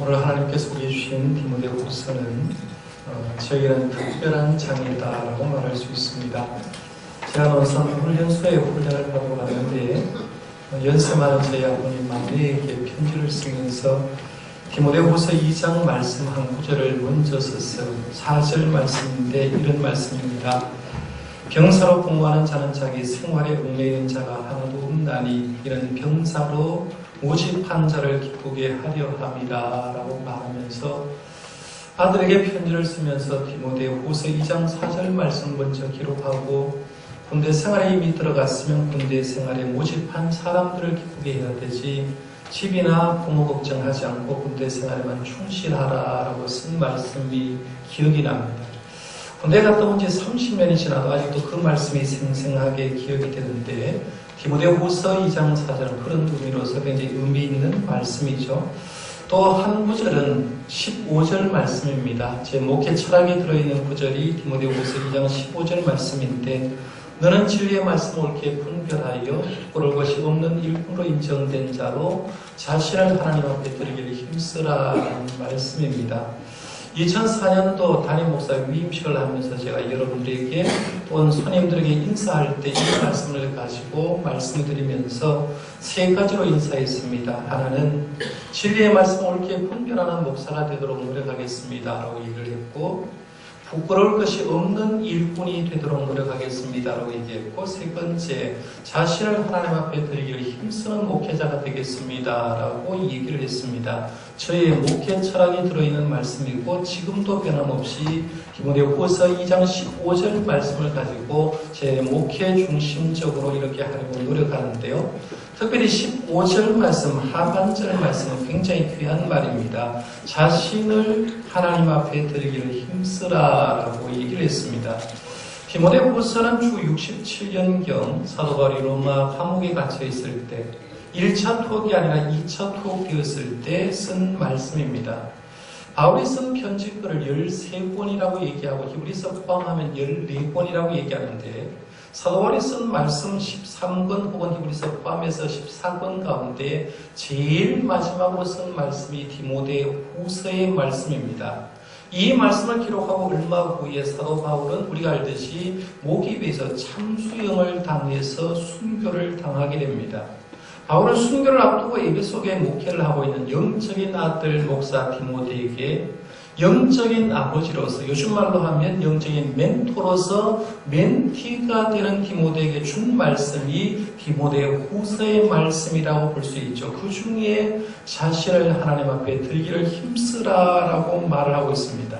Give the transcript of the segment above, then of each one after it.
오늘 하나님께서 우리에게 주신 디모데후서는 저에게는 특별한 장이다라고 말할 수 있습니다. 제가 논산 훈련소에 훈련을 하고 가는데 연세 많은 저희 아버님 아내에게 편지를 쓰면서 디모데후서 2장 말씀 한 구절을 먼저 썼어요. 4절 말씀인데 이런 말씀입니다. 병사로 복무하는 자는 자기 생활에 얽매이는 자가 하나도 없나니 이런 병사로 모집한 자를 기쁘게 하려 함이라 라고 말하면서 아들에게 편지를 쓰면서 디모데후서 2장 4절 말씀 먼저 기록하고 군대 생활에 이미 들어갔으면 군대 생활에 모집한 사람들을 기쁘게 해야 되지 집이나 부모 걱정하지 않고 군대 생활에만 충실하라 라고 쓴 말씀이 기억이 납니다. 군대 갔다 온 지 30년이 지나도 아직도 그 말씀이 생생하게 기억이 되는데 디모데후서 2장 4절은 그런 의미로서 굉장히 의미 있는 말씀이죠. 또 한 구절은 15절 말씀입니다. 제 목회 철학에 들어있는 구절이 디모데후서 2장 15절 말씀인데 너는 진리의 말씀을 옳게 분별하여 부끄러울 것이 없는 일꾼으로 인정된 자로 자신을 하나님 앞에 드리기를 힘쓰라는 말씀입니다. 2004년도 담임 목사 위임식을 하면서 제가 여러분들에게 온 손님들에게 인사할 때 이 말씀을 가지고 말씀드리면서 세 가지로 인사했습니다. 하나는 진리의 말씀을 옳게 분별하는 목사가 되도록 노력하겠습니다 라고 얘기를 했고, 부끄러울 것이 없는 일꾼이 되도록 노력하겠습니다 라고 얘기했고, 세 번째, 자신을 하나님 앞에 드리기를 힘쓰는 목회자가 되겠습니다 라고 얘기를 했습니다. 저의 목회 철학이 들어있는 말씀이고 지금도 변함없이 디모데후서 2장 15절 말씀을 가지고 제 목회 중심적으로 이렇게 하려고 노력하는데요. 특별히 15절 말씀, 하반절 말씀은 굉장히 귀한 말입니다. 자신을 하나님 앞에 드리기를 힘쓰라라고 얘기를 했습니다. 디모데후서는 주 67년경 사도 바울이 로마 감옥에 갇혀 있을 때 1차 투옥이 아니라 2차 투옥되었을 때 쓴 말씀입니다. 바울이 쓴 편지글을 13권이라고 얘기하고 히브리서 포함하면 14권이라고 얘기하는데 사도 바울이 쓴 말씀 13권 혹은 히브리서 포함해서 14권 가운데 제일 마지막으로 쓴 말씀이 디모데후서의 말씀입니다. 이 말씀을 기록하고 얼마 후에 사도 바울은 우리가 알듯이 모기 위에서 참수형을 당해서 순교를 당하게 됩니다. 바울은 순교를 앞두고 에베소에 목회를 하고 있는 영적인 아들 목사 디모데에게 영적인 아버지로서, 요즘 말로 하면 영적인 멘토로서 멘티가 되는 디모데에게 준 말씀이 디모데후서의 말씀이라고 볼 수 있죠. 그 중에 자신을 하나님 앞에 드리기를 힘쓰라라고 말을 하고 있습니다.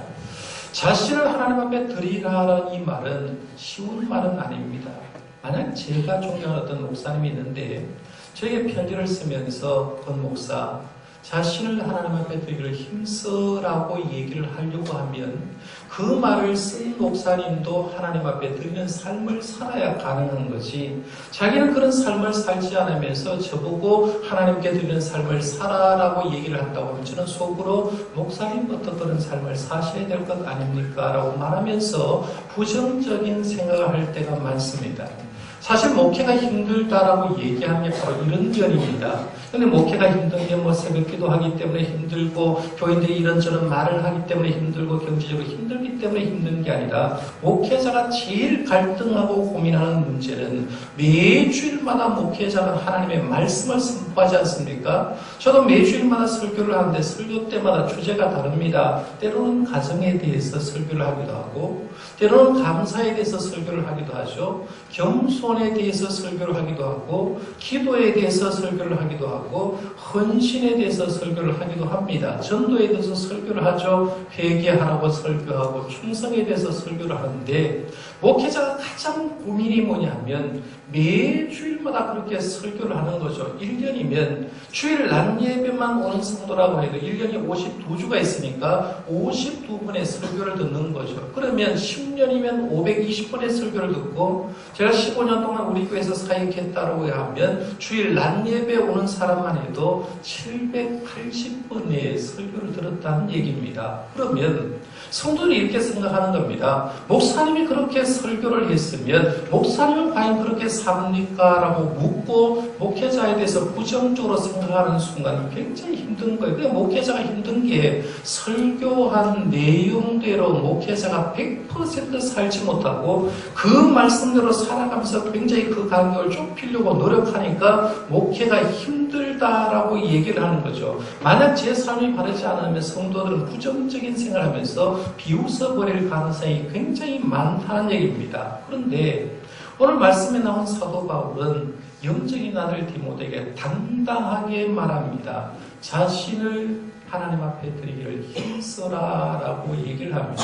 자신을 하나님 앞에 드리라라는 이 말은 쉬운 말은 아닙니다. 만약 제가 존경하는 어떤 목사님이 있는데 저에게 편지를 쓰면서 권 목사, 자신을 하나님 앞에 드리기를 힘쓰라고 얘기를 하려고 하면 그 말을 쓴 목사님도 하나님 앞에 드리는 삶을 살아야 가능한 거지, 자기는 그런 삶을 살지 않으면서 저보고 하나님께 드리는 삶을 살아라고 얘기를 한다고 하면 저는 속으로 목사님부터 그런 삶을 사셔야 될 것 아닙니까? 라고 말하면서 부정적인 생각을 할 때가 많습니다. 사실 목회가 힘들다라고 얘기하는 게 바로 이런 견입니다. 근데 목회가 힘든 게 뭐 새벽기도 하기 때문에 힘들고 교인들이 이런저런 말을 하기 때문에 힘들고 경제적으로 힘들기 때문에 힘든 게 아니라 목회자가 제일 갈등하고 고민하는 문제는 매주일마다 목회자는 하나님의 말씀을 선포하지 않습니까? 저도 매주일마다 설교를 하는데 설교 때마다 주제가 다릅니다. 때로는 가정에 대해서 설교를 하기도 하고 때로는 감사에 대해서 설교를 하기도 하죠. 겸손에 대해서 설교를 하기도 하고 기도에 대해서 설교를 하기도 하고 헌신에 대해서 설교를 하기도 합니다. 전도에 대해서 설교를 하죠. 회개하라고 설교하고 충성에 대해서 설교를 하는데 목회자가 가장 고민이 뭐냐면 매주일마다 그렇게 설교를 하는 거죠. 1년이면 주일 낮 예배만 오는 성도라고 해도 1년이 52주가 있으니까 52번의 설교를 듣는 거죠. 그러면 10년이면 520번의 설교를 듣고 제가 15년 동안 우리 교회에서 사역했다고 하면 주일 낮 예배 오는 사람만 해도 780번의 설교를 들었다는 얘기입니다. 그러면 성도들이 이렇게 생각하는 겁니다. 목사님이 그렇게 설교를 했으면 목사님은 과연 그렇게 삽니까? 라고 묻고 목회자에 대해서 부정적으로 생각하는 순간 굉장히 힘든 거예요. 그러니까 목회자가 힘든 게 설교한 내용대로 목회자가 100% 살지 못하고 그 말씀대로 살아가면서 굉장히 그 간격을 좁히려고 노력하니까 목회가 힘들다라고 얘기를 하는 거죠. 만약 제 삶이 바르지 않으면 성도들은 부정적인 생각을 하면서 비웃어버릴 가능성이 굉장히 많다는 얘기입니다. 그런데 오늘 말씀에 나온 사도 바울은 영적인 아들 디모데에게 당당하게 말합니다. 자신을 하나님 앞에 드리기를 힘써라 라고 얘기를 합니다.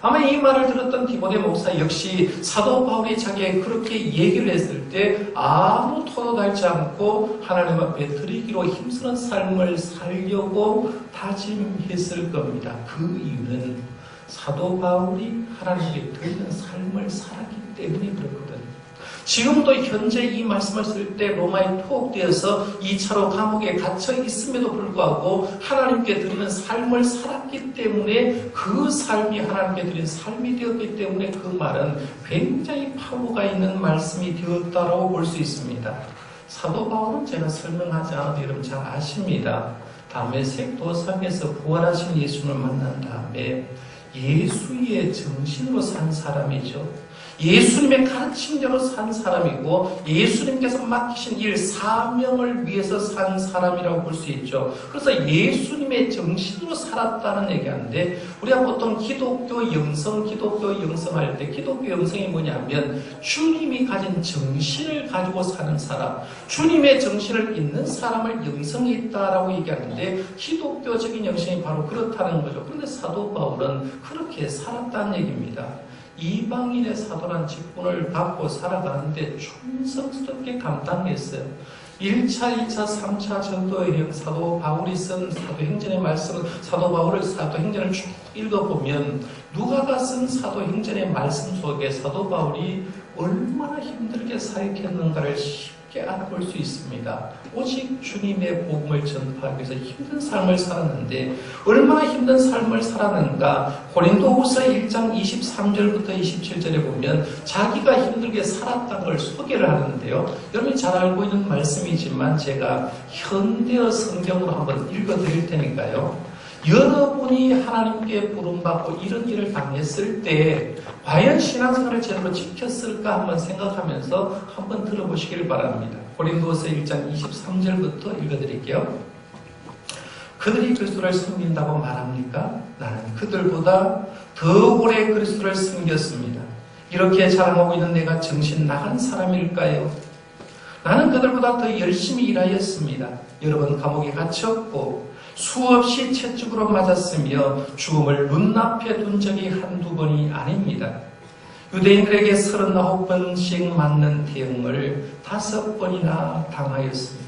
아마 이 말을 들었던 디모데 목사 역시 사도 바울이 자기에게 그렇게 얘기를 했을 때 아무 토도 달지 않고 하나님 앞에 드리기로 힘쓰는 삶을 살려고 다짐했을 겁니다. 그 이유는 사도 바울이 하나님께 드리는 삶을 살았기 때문에 그렇거든요. 지금도 현재 이 말씀을 쓸 때 로마에 투옥되어서 2차로 감옥에 갇혀 있음에도 불구하고 하나님께 드리는 삶을 살았기 때문에 그 삶이 하나님께 드린 삶이 되었기 때문에 그 말은 굉장히 파워가 있는 말씀이 되었다고 볼 수 있습니다. 사도 바울은 제가 설명하지 않아도 여러분 잘 아십니다. 다메섹 도상에서 부활하신 예수를 만난 다음에 예수의 정신으로 산 사람이죠. 예수님의 가르침대로 산 사람이고 예수님께서 맡기신 일 사명을 위해서 산 사람이라고 볼 수 있죠. 그래서 예수님의 정신으로 살았다는 얘기하는데 우리가 보통 기독교 영성할 때 기독교 영성이 뭐냐면 주님이 가진 정신을 가지고 사는 사람, 주님의 정신을 잇는 사람을 영성이 있다라고 얘기하는데 기독교적인 영성이 바로 그렇다는 거죠. 그런데 사도 바울은 그렇게 살았다는 얘기입니다. 이방인의 사도란 직분을 받고 살아가는데 충성스럽게 감당했어요. 1차, 2차, 3차 전도여행 사도 바울이 쓴 사도행전의 말씀은 사도 바울의 사도행전을 쭉 읽어보면 누가가 쓴 사도행전의 말씀 속에 사도 바울이 얼마나 힘들게 사역했는가를 쉽게 알아볼 수 있습니다. 오직 주님의 복음을 전파하기 위해서 힘든 삶을 살았는데 얼마나 힘든 삶을 살았는가 고린도후서 1장 23절부터 27절에 보면 자기가 힘들게 살았다는 걸 소개를 하는데요. 여러분이 잘 알고 있는 말씀이지만 제가 현대어 성경으로 한번 읽어드릴 테니까요. 여러분이 하나님께 부름받고 이런 일을 당했을 때 과연 신앙생활을 제대로 지켰을까 한번 생각하면서 한번 들어보시길 바랍니다. 고린도서 1장 23절부터 읽어드릴게요. 그들이 그리스도를 섬긴다고 말합니까? 나는 그들보다 더 오래 그리스도를 섬겼습니다. 이렇게 자랑하고 있는 내가 정신 나간 사람일까요? 나는 그들보다 더 열심히 일하였습니다. 여러 번 감옥에 갇혔고 수없이 채찍으로 맞았으며 죽음을 눈앞에 둔 적이 한두 번이 아닙니다. 유대인들에게 39번씩 맞는 태형을 5번이나 당하였습니다.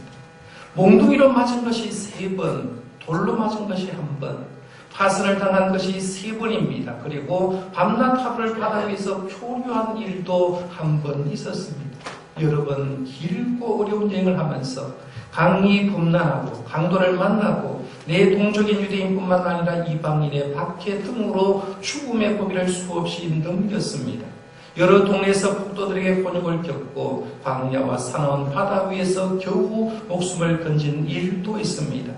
몽둥이로 맞은 것이 3번, 돌로 맞은 것이 1번, 파선을 당한 것이 3번입니다. 그리고 밤낮 하루를 바다 위에서 표류한 일도 1번 있었습니다. 여러 번 길고 어려운 여행을 하면서 강이 분난하고 강도를 만나고 내 동족인 유대인뿐만 아니라 이방인의 박해 등으로 죽음의 고비를 수없이 넘겼습니다. 여러 동네에서 폭도들에게 곤욕을 겪고 광야와 사나운 바다 위에서 겨우 목숨을 건진 일도 있습니다.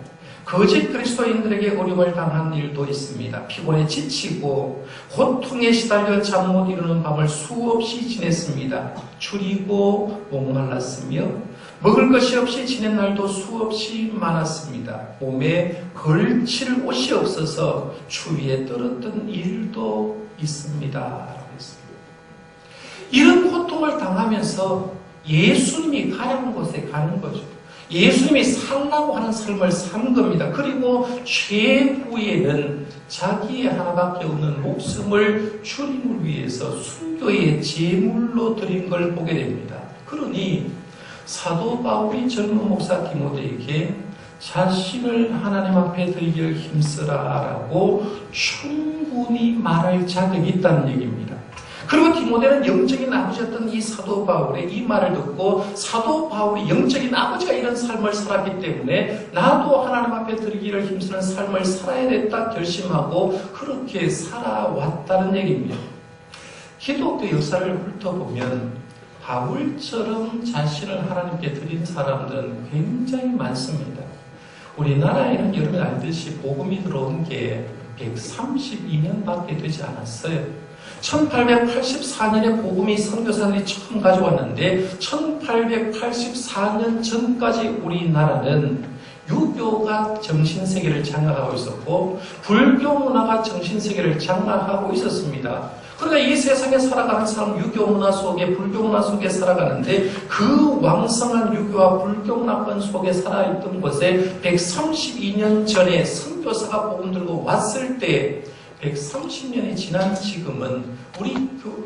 거짓 그리스도인들에게 어려움을 당한 일도 있습니다. 피곤에 지치고 고통에 시달려 잠 못 이루는 밤을 수없이 지냈습니다. 추리고 목말랐으며 먹을 것이 없이 지낸 날도 수없이 많았습니다. 몸에 걸칠 옷이 없어서 추위에 떨었던 일도 있습니다. 이런 고통을 당하면서 예수님이 가는 곳에 가는 거죠. 예수님이 살라고 하는 삶을 산 겁니다. 그리고 최후에는 자기의 하나밖에 없는 목숨을 주님을 위해서 순교의 제물로 드린 걸 보게 됩니다. 그러니 사도 바울이 젊은 목사 디모데에게 자신을 하나님 앞에 드리기를 힘쓰라라고 충분히 말할 자격이 있다는 얘기입니다. 그리고 디모데는 영적인 아버지였던 이 사도 바울의 이 말을 듣고 사도 바울이 영적인 아버지가 이런 삶을 살았기 때문에 나도 하나님 앞에 드리기를 힘쓰는 삶을 살아야 됐다 결심하고 그렇게 살아왔다는 얘기입니다. 기독교 역사를 훑어보면 바울처럼 자신을 하나님께 드린 사람들은 굉장히 많습니다. 우리나라에는 여러분이 알듯이 복음이 들어온 게 132년밖에 되지 않았어요. 1884년에 복음이 선교사들이 처음 가져왔는데 1884년 전까지 우리나라는 유교가 정신세계를 장악하고 있었고 불교 문화가 정신세계를 장악하고 있었습니다. 그러니까 이 세상에 살아가는 사람은 유교 문화 속에 불교 문화 속에 살아가는데 그 왕성한 유교와 불교 문화권 속에 살아있던 곳에 132년 전에 선교사가 복음 들고 왔을 때 130년이 지난 지금은 우리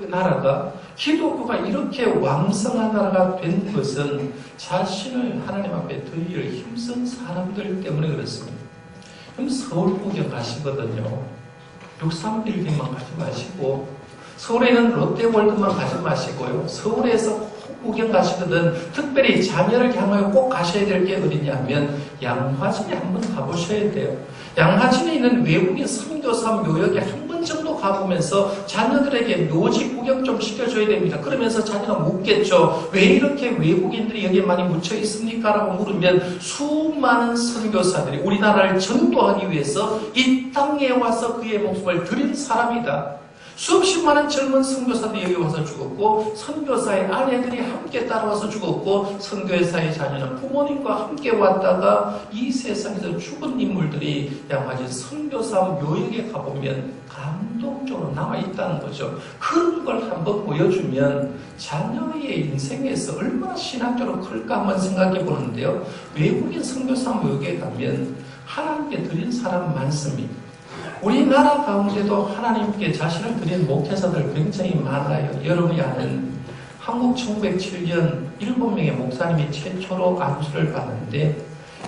나라가 기독교가 이렇게 왕성한 나라가 된 것은 자신을 하나님 앞에 드리기를 힘쓴 사람들 때문에 그렇습니다. 그럼 서울 구경 가시거든요. 63빌딩만 가지 마시고 서울에는 롯데월드만 가지 마시고요. 서울에서 구경 가시거든 특별히 자녀를 향하여 꼭 가셔야 될 게 어디냐면 양화진에 한번 가보셔야 돼요. 양화진에 있는 외국인 선교사 묘역에 한 번 정도 가보면서 자녀들에게 묘지 구경 좀 시켜줘야 됩니다. 그러면서 자녀가 묻겠죠. 왜 이렇게 외국인들이 여기에 많이 묻혀 있습니까? 라고 물으면 수많은 선교사들이 우리나라를 전도하기 위해서 이 땅에 와서 그의 목숨을 드린 사람이다. 수없이 많은 젊은 선교사들이 여기 와서 죽었고 선교사의 아내들이 함께 따라와서 죽었고 선교사의 자녀는 부모님과 함께 왔다가 이 세상에서 죽은 인물들이 양화진 선교사 묘역에 가보면 감동적으로 남아있다는 거죠. 그런 걸 한번 보여주면 자녀의 인생에서 얼마나 신학적으로 클까 한번 생각해 보는데요. 외국인 선교사 묘역에 가면 하나님께 드린 사람 많습니다. 우리나라 가운데도 하나님께 자신을 드린 목회자들 굉장히 많아요. 여러분이 아는 한국 1907년 7명의 목사님이 최초로 안수를 받는데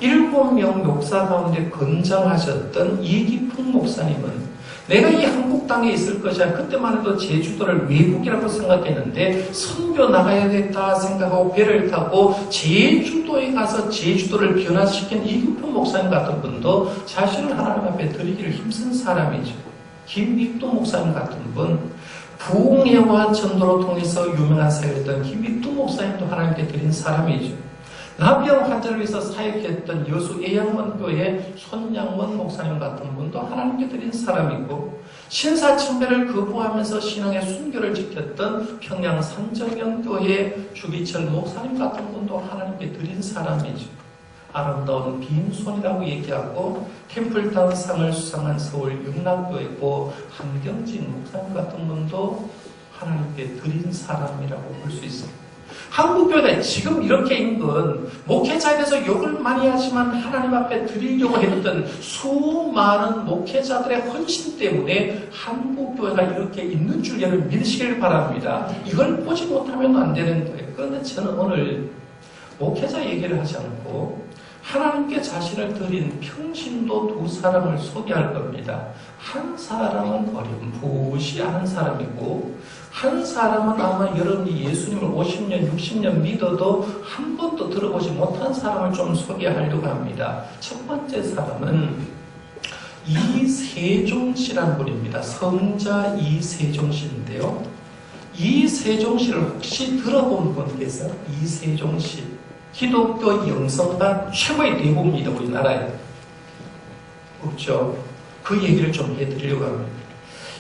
7명 목사 가운데 건장하셨던 이기풍 목사님은 내가 이 한국 땅에 있을 것이야. 그때만 해도 제주도를 외국이라고 생각했는데 선교 나가야겠다 생각하고 배를 타고 제주도에 가서 제주도를 변화시킨 이기풍 목사님 같은 분도 자신을 하나님 앞에 드리기를 힘쓴 사람이죠. 김익도 목사님 같은 분, 부흥회와 전도로 통해서 유명한 사역했던 김익도 목사님도 하나님께 드린 사람이죠. 나병 환자를 위해서 사역했던 여수 예양원교회 손양원 목사님 같은 분도 하나님께 드린 사람이고 신사천배를 거부하면서 신앙의 순교를 지켰던 평양 산정영교회 주기철 목사님 같은 분도 하나님께 드린 사람이죠. 아름다운 빈손이라고 얘기하고 템플타운 상을 수상한 서울 영락교회고 한경진 목사님 같은 분도 하나님께 드린 사람이라고 볼 수 있습니다. 한국교회 지금 이렇게 인건 목회자에 대해서 욕을 많이 하지만 하나님 앞에 드리려고 했던 수많은 목회자들의 헌신 때문에 한국교회가 이렇게 있는 줄 여러분 믿으시길 바랍니다. 이걸 보지 못하면 안 되는 거예요. 그런데 저는 오늘 목회자 얘기를 하지 않고 하나님께 자신을 드린 평신도 두 사람을 소개할 겁니다. 한 사람은 어렴풋이 아는 사람이고 한 사람은 아마 여러분이 예수님을 50년, 60년 믿어도 한 번도 들어보지 못한 사람을 좀 소개하려고 합니다. 첫 번째 사람은 이세종 씨라는 분입니다. 성자 이세종 씨인데요. 이세종 씨를 혹시 들어본 분 계세요? 이세종 씨. 기독교 영성가 최고의 대부입니다. 우리나라에. 없죠. 그 얘기를 좀 해드리려고 합니다.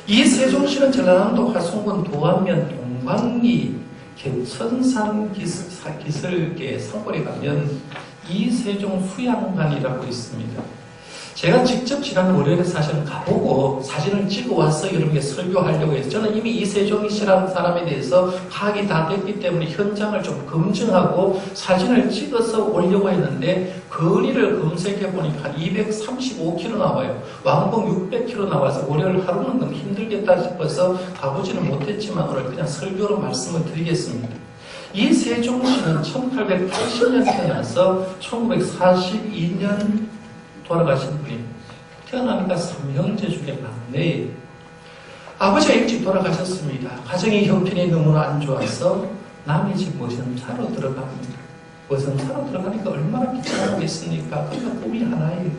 이세종 씨는 전라남도 화성군 도안면 동광리 개천산 기슭계 산골에 가면 이세종 수양관이라고 있습니다. 제가 직접 지난 월요일에 사실은 가보고 사진을 찍어와서 여러분께 설교하려고 해서 저는 이미 이세종 씨라는 사람에 대해서 파악이 다 됐기 때문에 현장을 좀 검증하고 사진을 찍어서 오려고 했는데 거리를 검색해 보니까 한 235km 나와요. 왕복 600km 나와서 월요일 하루는 너무 힘들겠다 싶어서 가보지는 못했지만 오늘 그냥 설교로 말씀을 드리겠습니다. 이세종 씨는 1880년 태어나서 1942년 돌아가신 분입니다. 태어나니까 3형제 중에 막내예요. 아버지가 일찍 돌아가셨습니다. 가정의 형편이 너무나 안 좋아서 남의 집 머슴사로 들어갑니다. 머슴사로 들어가니까 얼마나 귀찮겠습니까? 그러니까 꿈이 하나예요.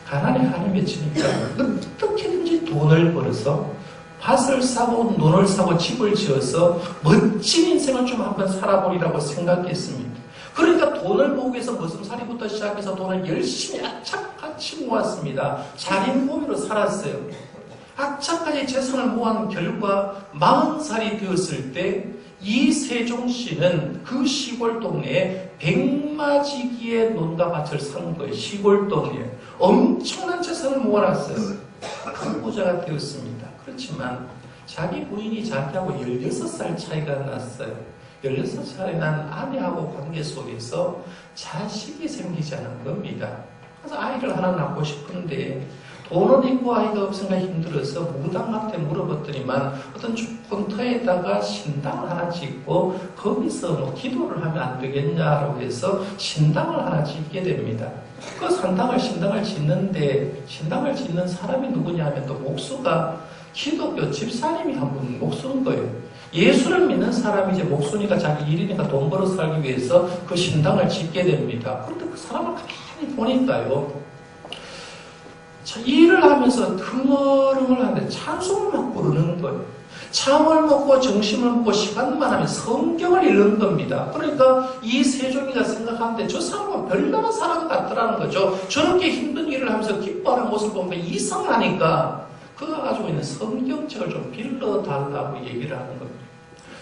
가난에 한이 맺히니까 어떻게든지 돈을 벌어서 밭을 사고 논을 사고 집을 지어서 멋진 인생을 좀 한번 살아보리라고 생각했습니다. 그러니까 돈을 모으기 위해서 머슴살이부터 시작해서 돈을 열심히 악착같이 모았습니다. 자린고비로 살았어요. 악착같이 재산을 모은 결과 40살이 되었을 때 이세종씨는 그 시골 동네에 백마지기의 논과 밭을 산 거예요. 시골 동네에 엄청난 재산을 모아놨어요. 큰 부자가 되었습니다. 그렇지만 자기 부인이 자기하고 16살 차이가 났어요. 16살이 난 아내하고 관계 속에서 자식이 생기지 않은 겁니다. 그래서 아이를 하나 낳고 싶은데 돈은 있고 아이가 없으니까 힘들어서 무당한테 물어봤더니만 어떤 촌터에다가 신당을 하나 짓고 거기서 뭐 기도를 하면 안 되겠냐라고 해서 신당을 하나 짓게 됩니다. 그 신당을 짓는데 신당을 짓는 사람이 누구냐 하면 또 목수가 기독교 집사님이 한 분 목수인 거예요. 예수를 믿는 사람이 이제 목수니까 자기 일이니까 돈 벌어 살기 위해서 그 신당을 짓게 됩니다. 그런데 그 사람을 가만히 보니까요. 자, 일을 하면서 흥얼흥얼 하는데 찬송을 막 부르는 거예요. 잠을 먹고 정신을 먹고 시간만 하면 성경을 읽는 겁니다. 그러니까 이 세종이가 생각하는데 저 사람은 별다른 사람 같더라는 거죠. 저렇게 힘든 일을 하면서 기뻐하는 모습을 보면 이상하니까 그가 가지고 있는 성경책을 좀 빌려달라고 얘기를 하는 겁니다.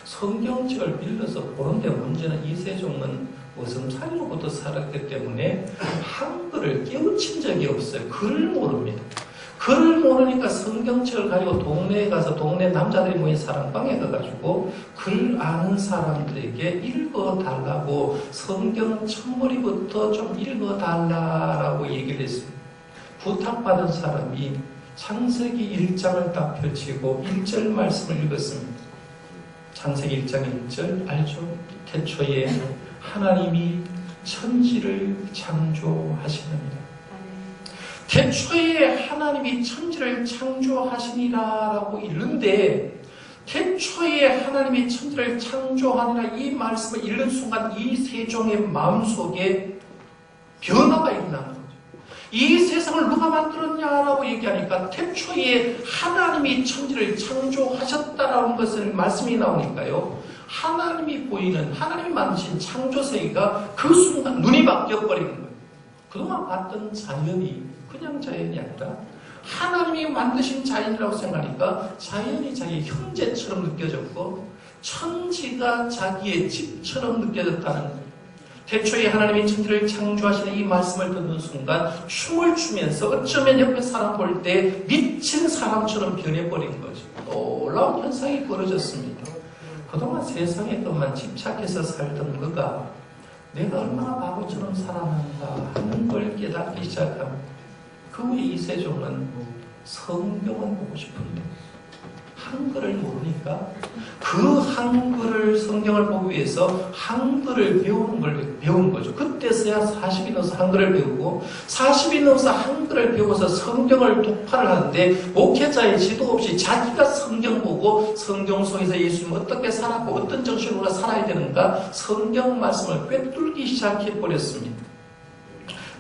성경책을 빌려서 보는데 문제는 이세종은 머슴살이로부터 살았기 때문에 한글을 깨우친 적이 없어요. 글을 모릅니다. 글을 모르니까 성경책을 가지고 동네에 가서 동네 남자들이 모인 사랑방에 가가지고 글 아는 사람들에게 읽어달라고 성경 첫머리부터 좀 읽어달라고 얘기를 했습니다. 부탁받은 사람이 창세기 1장을 딱 펼치고 1절 말씀을 읽었습니다. 창세기 1장 1절 알죠? 태초에 하나님이 천지를 창조하시느니라. 태초에 하나님이 천지를 창조하시니라라고 읽는데 태초에 하나님이 천지를 창조하니라 이 말씀을 읽는 순간 이 세종의 마음속에 변화가 일어나는 거죠. 이 세상을 누가 만들었냐라고 얘기하니까 태초에 하나님이 천지를 창조하셨다라는 것을 말씀이 나오니까요. 하나님이 보이는 하나님이 만드신 창조세계가 그 순간 눈이 바뀌어버리는 거예요. 그동안 봤던 자연이 그냥 자연이 아니라 하나님이 만드신 자연이라고 생각하니까 자연이 자기의 형제처럼 느껴졌고 천지가 자기의 집처럼 느껴졌다는 거예요. 태초에 하나님이 천지를 창조하시는 이 말씀을 듣는 순간 춤을 추면서 어쩌면 옆에 사람 볼 때 미친 사람처럼 변해버린 거죠. 놀라운 현상이 벌어졌습니다. 그동안 세상에 것만 집착해서 살던 그가 내가 얼마나 바보처럼 살아났는가 하는 걸 깨닫기 시작합니다. 그 후에 이세종은 성경은 보고 싶은데 한글을 모르니까 그 한글을 성경을 보기 위해서 한글을 배우는 걸 배운 거죠. 그때서야 40이 넘어서 한글을 배우고 40이 넘어서 한글을 배워서 성경을 독파를 하는데 목회자의 지도 없이 자기가 성경 보고 성경 속에서 예수님 어떻게 살았고 어떤 정신으로 살아야 되는가 성경 말씀을 꿰뚫기 시작해버렸습니다.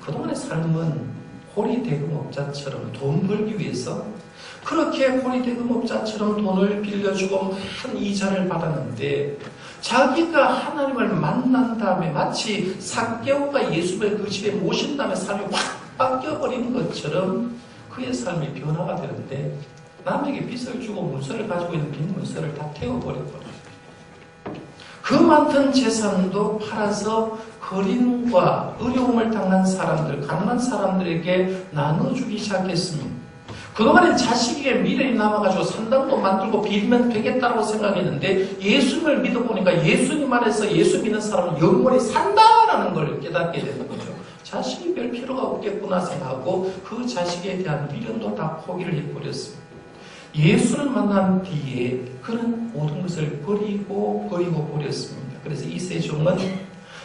그동안의 삶은 호리대금업자처럼 돈 벌기 위해서 그렇게 호리대금업자처럼 돈을 빌려주고 많은 이자를 받았는데 자기가 하나님을 만난 다음에 마치 삭개오가 예수를 그 집에 모신 다음에 삶이 확 바뀌어버린 것처럼 그의 삶이 변화가 되는데 남에게 빚을 주고 문서를 가지고 있는 빈 문서를 다 태워버렸거든요. 그 많던 재산도 팔아서 거린과 어려움을 당한 사람들, 가난한 사람들에게 나눠주기 시작했습니다. 그동안엔 자식에게 미련이 남아가지고 산당도 만들고 빌면 되겠다고 생각했는데 예수님을 믿어보니까 예수님 안에서 예수 믿는 사람은 영원히 산다라는 걸 깨닫게 되는 거죠. 자식이 별 필요가 없겠구나 생각하고 그 자식에 대한 미련도 다 포기를 해버렸습니다. 예수를 만난 뒤에 그는 모든 것을 버리고 버렸습니다. 그래서 이세종은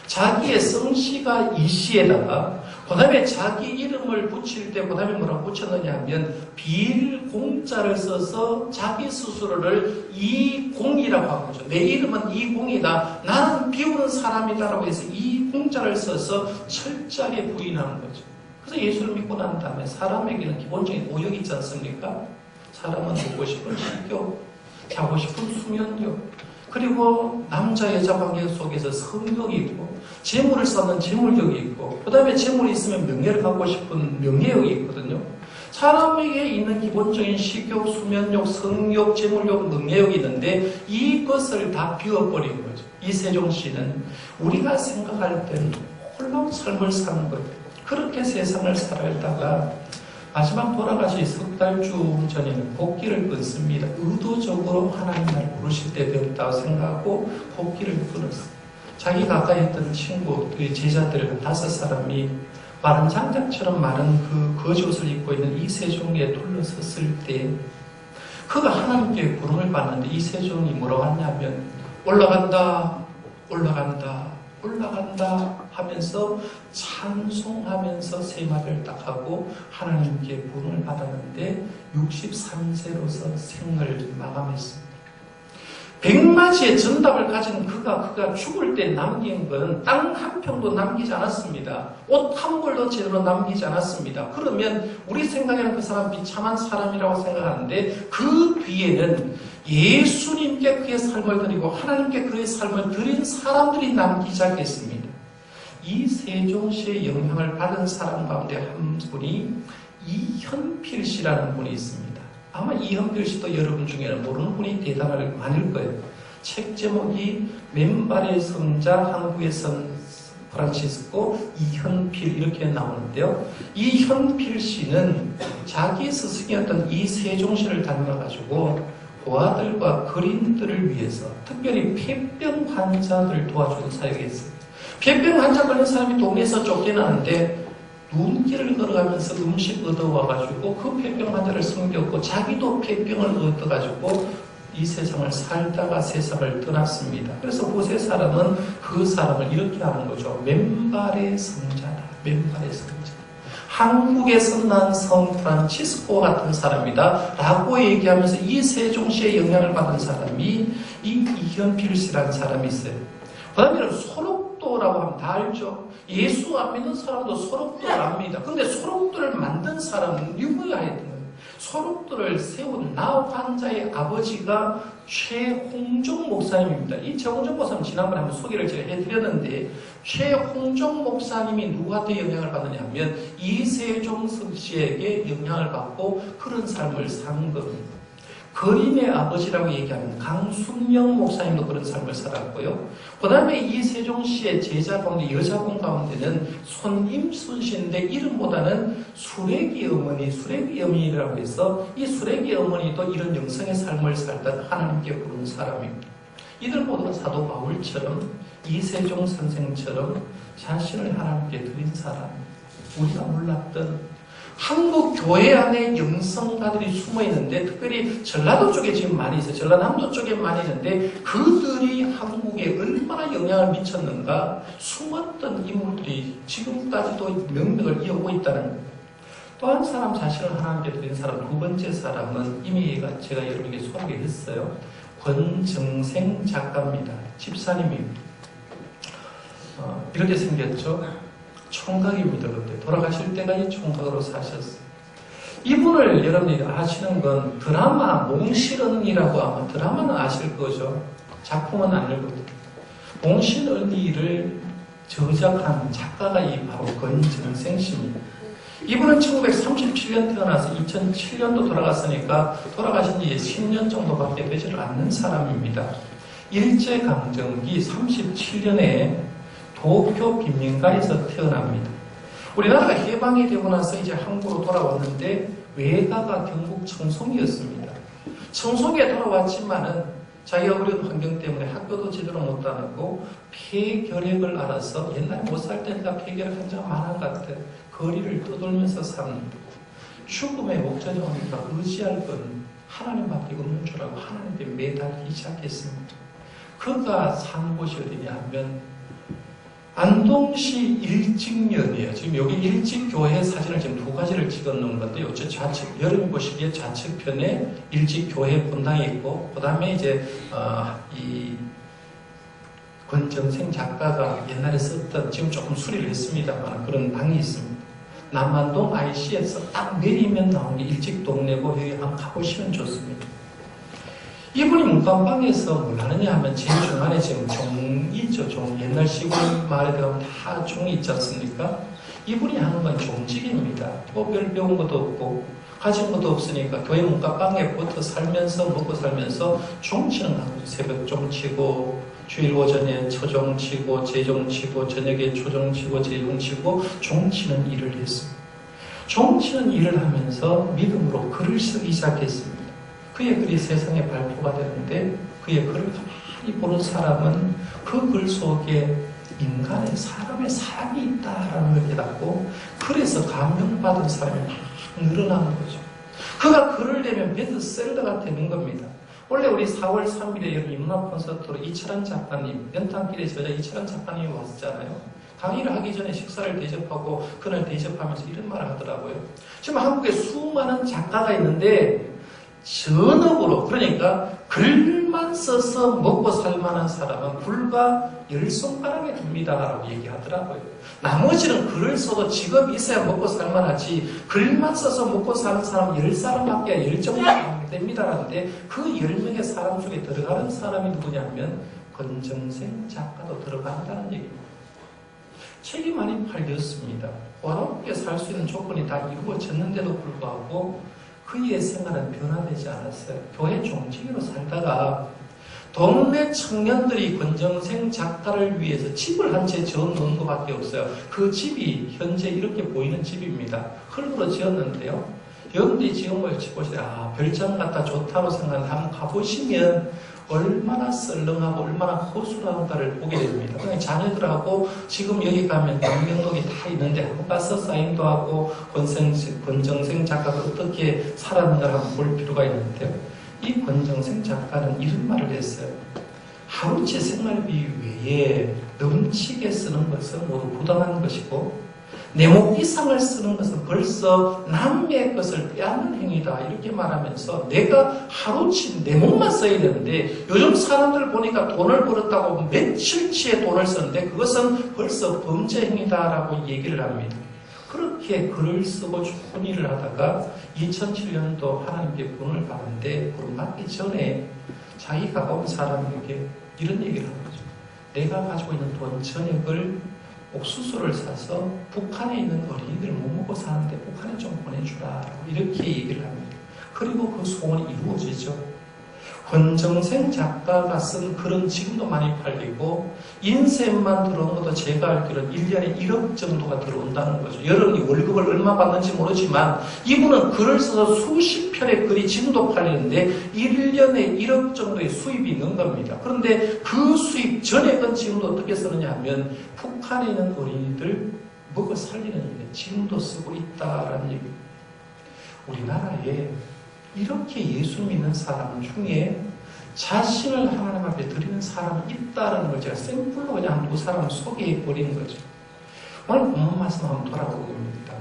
자기의 성씨가 이씨에다가 그 다음에 자기 이름을 붙일 때 그 다음에 뭐라고 붙였느냐 하면 빌공자를 써서 자기 스스로를 이공이라고 한 거죠. 내 이름은 이공이다. 나는 비우는 사람이다라고 해서 이공자를 써서 철저하게 부인하는 거죠. 그래서 예수를 믿고 난 다음에 사람에게는 기본적인 오역이 있지 않습니까? 사람은 보고 싶은 식욕, 자고 싶은 수면욕, 그리고 남자 여자 관계 속에서 성욕이 있고 재물을 쌓는 재물욕이 있고 그 다음에 재물이 있으면 명예를 갖고 싶은 명예욕이 있거든요. 사람에게 있는 기본적인 식욕, 수면욕, 성욕, 재물욕, 명예욕이 있는데 이것을 다 비워버린 거죠. 이세종씨는 우리가 생각할 때는 홀로 삶을 사는 거예요. 그렇게 세상을 살아다가 마지막 돌아가시 석 달쯤 전에는 복귀를 끊습니다. 의도적으로 하나님 날 부르실 때 되었다고 생각하고 복귀를 끊었어요. 자기가 가까이 했던 친구, 제자들 5사람이 마른 장작처럼 마른 그 거짓옷을 입고 있는 이세종에 둘러섰을 때 그가 하나님께 부름을 받는데 이세종이 뭐라고 하냐면 올라간다, 올라간다, 올라간다 하면서 찬송하면서 세 마디를 딱 하고 하나님께 부름을 받았는데 63세로서 생을 마감했습니다. 100마지의 전답을 가진 그가 죽을 때 남긴 건 땅 한 평도 남기지 않았습니다. 옷 한 벌도 제대로 남기지 않았습니다. 그러면 우리 생각에는 그 사람 비참한 사람이라고 생각하는데 그 뒤에는 예수님께 그의 삶을 드리고 하나님께 그의 삶을 드린 사람들이 남기지 않겠습니다. 이 세종시의 영향을 받은 사람 가운데 한 분이 이현필 씨라는 분이 있습니다. 아마 이현필 씨도 여러분 중에는 모르는 분이 대단할 많을 거예요. 책 제목이 맨발의 성자 한국의 선 프란치스코 이현필 이렇게 나오는데요. 이현필 씨는 자기 스승이었던 이세종시를 닮아가지고 고아들과 그림들을 위해서 특별히 폐병 환자들을 도와주는 사역이 있어요. 폐병 환자 걸린 사람이 동네에서 쫓겨나는데 눈길을 걸어가면서 음식 얻어와가지고 그 폐병 환자를 섬겼고 자기도 폐병을 얻어가지고 이 세상을 살다가 세상을 떠났습니다. 그래서 보세 사람은 그 사람을 이렇게 하는 거죠. 맨발의 성자다. 맨발의 성자. 한국에서 난 성 프란치스코 같은 사람이다 라고 얘기하면서 이 세종시의 영향을 받은 사람이 이 이현필 씨라는 사람이 있어요. 그 다음에 소록도라고 하면 다 알죠. 예수 안 믿는 사람도 소록도를 압니다. 근데 소록도를 만든 사람은 누구야 했던 거예요. 소록도를 세운 나환자의 아버지가 최홍종 목사님입니다. 이 최홍종 목사님 지난번에 한번 소개를 제가 해드렸는데 최홍종 목사님이 누구한테 영향을 받느냐 하면 이세종 씨에게 영향을 받고 그런 삶을 산 겁니다. 그림의 아버지라고 얘기하는 강순명 목사님도 그런 삶을 살았고요. 그 다음에 이세종 씨의 제자 가운데 여자분 가운데는 손임순 씨인데 이름보다는 수레기 어머니라고 해서 이 수레기 어머니도 이런 영성의 삶을 살다 하나님께 부른 사람입니다. 이들 모두가 사도 바울처럼 이세종 선생처럼 자신을 하나님께 드린 사람, 우리가 몰랐던 한국 교회 안에 영성가들이 숨어 있는데 특별히 전라도 쪽에 지금 많이 있어요. 전라남도 쪽에 많이 있는데 그들이 한국에 얼마나 영향을 미쳤는가 숨었던 인물들이 지금까지도 명맥을 이어오고 있다는 겁니다. 또 한 사람 자신을 하나님께 드린 사람 두 번째 사람은 이미 제가 여러분에게 소개했어요. 권정생 작가입니다. 집사님입니다. 이렇게 생겼죠. 총각입니다. 그때 돌아가실 때까지 총각으로 사셨어요. 이분을 여러분이 아시는 건 드라마 몽실언니라고 아마 드라마는 아실 거죠. 작품은 아니거든요. 몽실언니를 저작한 작가가 바로 권정생 씨입니다. 이분은 1937년 태어나서 2007년도 돌아갔으니까 돌아가신 지 10년 정도밖에 되지 않는 사람입니다. 일제강점기 37년에 도쿄 빈민가에서 태어납니다. 우리나라가 해방이 되고 나서 이제 한국으로 돌아왔는데 외가가 경북 청송이었습니다. 청송에 돌아왔지만은 자기가 어려운 환경 때문에 학교도 제대로 못 다녔고 폐결핵을 알아서 옛날에 못 살 때니까 폐결핵 환자가 많은 것 같아요. 거리를 떠돌면서 삽니다. 죽음의 목전에 오니까 의지할 건 하나님밖에 없는 줄 알고 하나님께 매달리기 시작했습니다. 그가 산 곳이 어디냐 하면 안동시 일직면이에요. 지금 여기 일직교회 사진을 지금 두 가지를 찍어 놓은 건데요. 저 좌측, 여러분 보시기에 좌측편에 일직교회 본당이 있고, 그 다음에 이제, 이 권정생 작가가 옛날에 썼던, 지금 조금 수리를 했습니다만 그런 방이 있습니다. 남만동 IC에서 딱 내리면 나오는 게 일찍 동네고 여기 한번 가보시면 좋습니다. 이분이 문간방에서 뭘 하느냐 하면 제일 중간에 지금 종이죠. 종. 옛날 시골 마을에 들어가면 다 종이 있지 않습니까? 이분이 하는 건 종직입니다. 뭐 별 배운 것도 없고 가진 것도 없으니까 교회 문간방에 붙어 살면서 먹고 살면서 종치는 거죠. 새벽 종치고 주일 오전에 초종 치고 재종 치고 저녁에 초종 치고 재종 치고 종치는 일을 했습니다. 종치는 일을 하면서 믿음으로 글을 쓰기 시작했습니다. 그의 글이 세상에 발표가 되는데 그의 글을 가만히 보는 사람은 그 글 속에 인간의 사람의 사랑이 있다라는 걸 깨닫고 그래서 감명받은 사람이 늘어나는 거죠. 그가 글을 내면 베스트셀러가 되는 겁니다. 원래 우리 4월 3일에 여기 문화 콘서트로 이철환 작가님, 연탄길의 저자 이철환 작가님이 왔었잖아요. 강의를 하기 전에 식사를 대접하고 그날 대접하면서 이런 말을 하더라고요. 지금 한국에 수많은 작가가 있는데 전업으로, 그러니까 글만 써서 먹고 살만한 사람은 불과 10손가락에 듭니다라고 얘기하더라고요. 나머지는 글을 써도 직업이 있어야 먹고 살만하지 글만 써서 먹고 사는 사람은 10사람밖에 10정도 안 됩니다라는데 그 10명의 사람 중에 들어가는 사람이 누구냐면 권정생 작가도 들어간다는 얘기입니다. 책이 많이 팔렸습니다. 어렵게 살 수 있는 조건이 다 이루어졌는데도 불구하고 그의 생활은 변화되지 않았어요. 교회 종직으로 살다가 동네 청년들이 권정생 작가를 위해서 집을 한 채 지어놓은 것밖에 없어요. 그 집이 현재 이렇게 보이는 집입니다. 흙으로 지었는데요. 여러분들이 지금을 보시면 별장 같다 좋다고 생각하는데 한번 가보시면 얼마나 썰렁하고 얼마나 호술한가를 보게 됩니다. 그냥 자녀들하고 지금 여기 가면 명명록이 다 있는데 한번 가서 사인도 하고 권정생 작가가 어떻게 살았는가를 한번 볼 필요가 있는데요. 이 권정생 작가는 이런 말을 했어요. 하루치 생활비 외에 넘치게 쓰는 것은 모두 부당한 것이고 내 목 이상을 쓰는 것은 벌써 남의 것을 빼앗는 행위다 이렇게 말하면서 내가 하루치 내 목만 써야 되는데 요즘 사람들 보니까 돈을 벌었다고 며칠치의 돈을 쓰는데 그것은 벌써 범죄 행위다라고 얘기를 합니다. 그렇게 글을 쓰고 좋은 일을 하다가 2007년도 하나님께 구원을 받는데 구원 받기 전에 자기가 온 사람에게 이런 얘기를 하는 거죠. 내가 가지고 있는 돈 전액을 옥수수를 사서 북한에 있는 어린이들 못 먹고 사는데 북한에 좀 보내주라 이렇게 얘기를 합니다. 그리고 그 소원이 이루어지죠. 권정생 작가가 쓴 글은 지금도 많이 팔리고 인쇄만 들어온 것도 제가 알기로는 1년에 1억 정도가 들어온다는 거죠. 여러분이 월급을 얼마 받는지 모르지만 이분은 글을 써서 수십 편의 글이 지금도 팔리는데 1년에 1억 정도의 수입이 있는 겁니다. 그런데 그 수입 전액은 지금도 어떻게 쓰느냐 하면 북한에 있는 어린이들 먹어 살리는 일에 지금도 쓰고 있다라는 얘기입니다. 우리나라에 이렇게 예수 믿는 사람 중에 자신을 하나님 앞에 드리는 사람이 있다는 걸 제가 샘플로 그냥 두 사람 소개해 버리는 거죠. 오늘 본문 말씀 한번 돌아보겠습니다.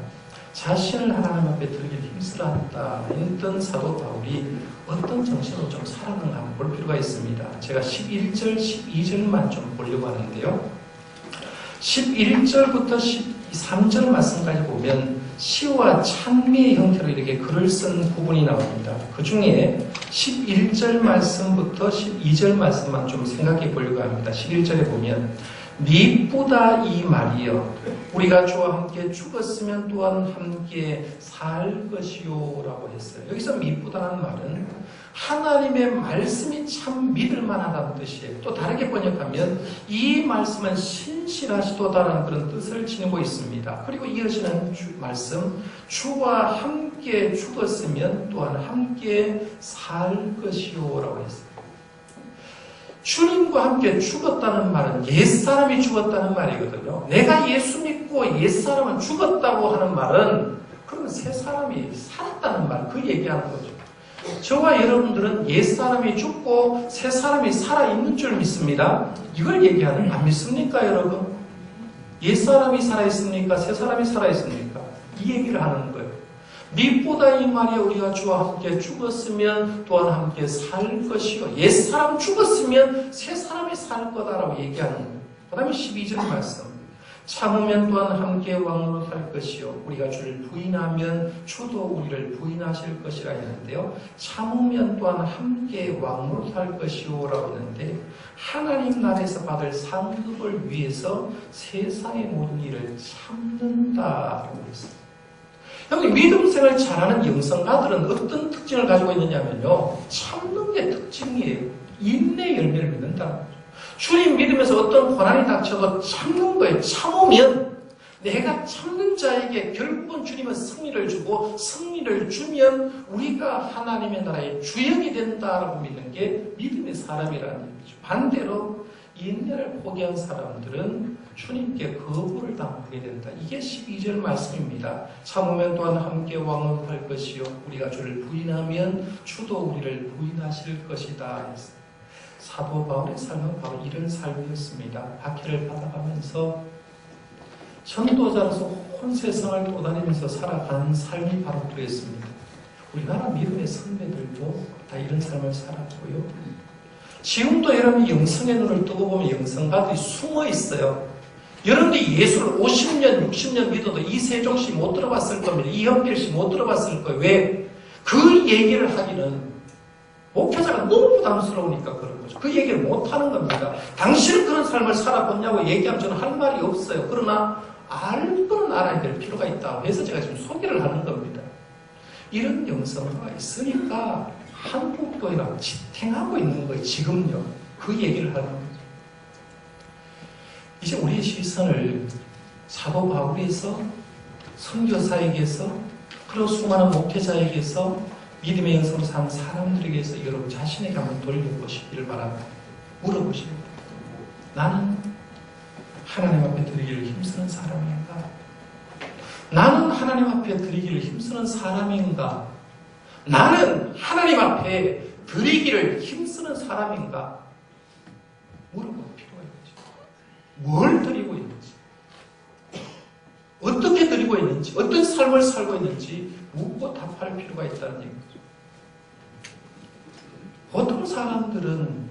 자신을 하나님 앞에 드리기 힘쓰다 했던 사도 바울이 어떤 정신으로 좀 살았는가 한번 볼 필요가 있습니다. 제가 11절, 12절만 좀 보려고 하는데요. 11절부터 13절 말씀까지 보면 시와 찬미의 형태로 이렇게 글을 쓴 부분이 나옵니다. 그 중에 11절 말씀부터 12절 말씀만 좀 생각해 보려고 합니다. 11절에 보면 미쁘다 이 말이여 우리가 주와 함께 죽었으면 또한 함께 살 것이요 라고 했어요. 여기서 미쁘다는 말은 하나님의 말씀이 참 믿을만하다는 뜻이에요. 또 다르게 번역하면 이 말씀은 신실하시도다라는 그런 뜻을 지니고 있습니다. 그리고 이어지는 말씀 주와 함께 죽었으면 또한 함께 살 것이요 라고 했어요. 주님과 함께 죽었다는 말은 옛사람이 죽었다는 말이거든요. 내가 예수 믿고 옛사람은 죽었다고 하는 말은 그러면 새사람이 살았다는 말, 그 얘기하는 거죠. 저와 여러분들은 옛사람이 죽고 새사람이 살아있는 줄 믿습니다. 이걸 얘기하는 안 믿습니까 여러분? 옛사람이 살아있습니까? 새사람이 살아있습니까? 이 얘기를 하는 거예요. 미쁘다 이 말이 우리가 주와 함께 죽었으면 또한 함께 살 것이요. 옛사람 죽었으면 새사람이 살 거다라고 얘기하는 거예요. 그 다음에 12절 말씀. 참으면 또한 함께 왕으로 살 것이요 우리가 주를 부인하면 주도 우리를 부인하실 것이라 했는데요. 참으면 또한 함께 왕으로 살 것이요 라고 했는데 하나님 나라에서 받을 상급을 위해서 세상의 모든 일을 참는다라고 했습니다. 여기 믿음 생활 잘하는 영성가들은 어떤 특징을 가지고 있느냐면요. 참는 게 특징이에요. 인내 열매를 맺는다는 거죠. 주님 믿으면서 어떤 고난이 닥쳐도 참는 거예요. 참으면 내가 참는 자에게 결국은 주님은 승리를 주고 승리를 주면 우리가 하나님의 나라의 주역이 된다라고 믿는 게 믿음의 사람이라는 얘기죠. 반대로 인내를 포기한 사람들은 주님께 거부를 당하게 된다. 이게 12절 말씀입니다. 참으면 또한 함께 왕으로 할 것이요 우리가 주를 부인하면 주도 우리를 부인하실 것이다 했습니다. 사도 바울의 삶은 바로 이런 삶이었습니다. 박해를 받아가면서 전도자로서 온 세상을 도다니면서 살아가는 삶이 바로 그랬습니다. 우리나라 믿음의 선배들도 다 이런 삶을 살았고요. 지금도 여러분이 영성의 눈을 뜨고 보면 영성가들이 숨어 있어요. 여러분들이 예수를 50년, 60년 믿어도 이세종 씨 못 들어봤을 겁니다. 이현필 씨 못 들어봤을 거예요. 왜? 그 얘기를 하기는 목회자가 너무 부담스러우니까 그런 거죠. 그 얘기를 못하는 겁니다. 당신은 그런 삶을 살아봤냐고 얘기하면 저는 할 말이 없어요. 그러나 알고는 알아야 될 필요가 있다. 그래서 제가 지금 소개를 하는 겁니다. 이런 영성가 있으니까 한국교회가 지탱하고 있는 거예요. 지금요. 그 얘기를 하는 거죠. 이제 우리의 시선을 사도 바울에서 선교사에게서 그리고 수많은 목회자에게서 믿음의 영성으로 사는 사람들에게서 여러분 자신에게 한번 돌려보시기를 바랍니다. 물어보시고 나는 하나님 앞에 드리기를 힘쓰는 사람인가? 나는 하나님 앞에 드리기를 힘쓰는 사람인가? 나는 하나님 앞에 드리기를 힘쓰는 사람인가? 물어볼 필요가 있지. 뭘 드리고 있는지, 어떻게 드리고 있는지, 어떤 삶을 살고 있는지 묻고 답할 필요가 있다는 얘기죠. 보통 사람들은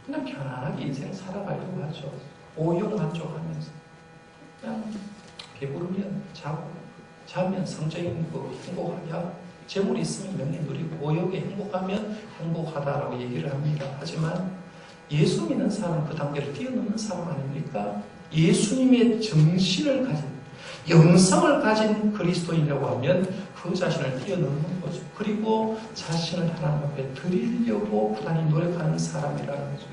그냥 편안하게 인생 살아가려고 하죠. 오용만족하면서 그냥 배부르면 자고 자면 성적인 거 행복하냐, 재물이 있으면 명예 누리고 오욕에 행복하면 행복하다라고 얘기를 합니다. 하지만 예수 믿는 사람은 그 단계를 뛰어넘는 사람 아닙니까? 예수님의 정신을 가진, 영성을 가진 그리스도인이라고 하면 그 자신을 뛰어넘는 거죠. 그리고 자신을 하나님 앞에 드리려고 부단히 노력하는 사람이라는 거죠.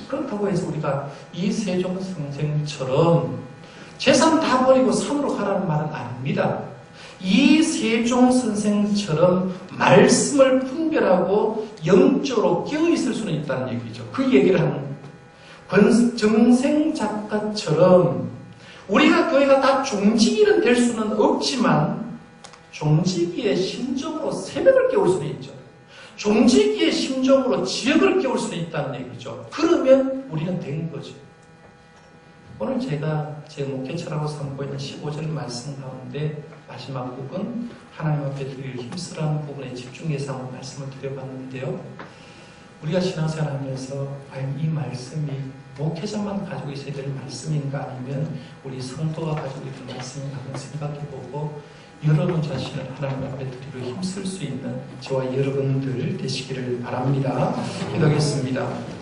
그렇다고 해서 우리가 이 세종 선생처럼 재산 다 버리고 산으로 가라는 말은 아닙니다. 이 세종 선생처럼 말씀을 분별하고 영적으로 깨어있을 수는 있다는 얘기죠. 그 얘기를 하는 권정생 작가처럼 우리가 교회가 다 종직이는 될 수는 없지만 종직이의 심정으로 새벽을 깨울 수는 있죠. 종직이의 심정으로 지역을 깨울 수는 있다는 얘기죠. 그러면 우리는 된 거죠. 오늘 제가 제 목회처라고 삼고 있는 15절 말씀 가운데 마지막 부분 하나님 앞에 드릴 힘쓰라는 부분에 집중해서 한번 말씀을 드려봤는데요. 우리가 신앙생활 하면서 과연 이 말씀이 목회자만 가지고 있어야 될 말씀인가 아니면 우리 성도가 가지고 있는 말씀인가 한번 생각해보고 여러분 자신을 하나님 앞에 드리러 힘쓸 수 있는 저와 여러분들 되시기를 바랍니다. 기도하겠습니다.